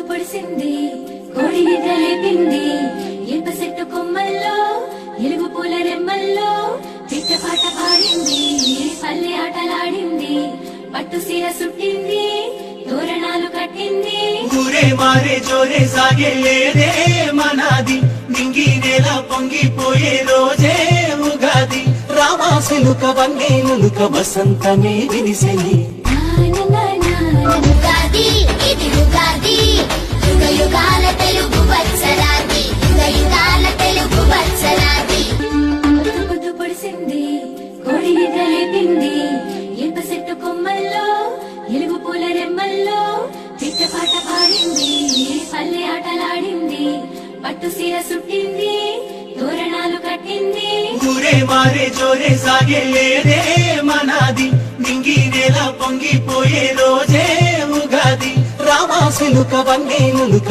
పొడిసింది కోడి నిద్ర లేపింది ఇనుప చెట్టు కొమ్మల్లో ఎలుగు పూల రెమ్మల్లో పిట్ట పాట పాడింది పల్లె ఆటలాడింది పట్టు సీర సుట్టింది తోరణాలు కట్టింది ఊరే మారే జోరే సాగే లేదే మనాది నింగి నేల పొంగిపోయే రోజే ఉగాది రామాసిలుక వన్నేలుక వసంతమే వినిసెని ఉగాది ఇది ఉగాది యుగ యుగాల తెలుగు వత్సరాది యుగ యుగాల తెలుగు వత్సరాది పొద్దు పొడిసింది కోడి నిద్ర లేపింది ఇనుప చెట్టు కొమ్మల్లో ఎలుగు పూల రెమ్మల్లో పిట్ట పాట పాడింది పల్లె ఆటలాడింది పట్టు సీర సుట్టింది తోరణాలు కట్టింది ఊరే మారే జోరే సాగే లేదే మనాది నింగి నేల పొంగిపోయే రోజే ఉగాది రామాసిలుక వన్నేలుక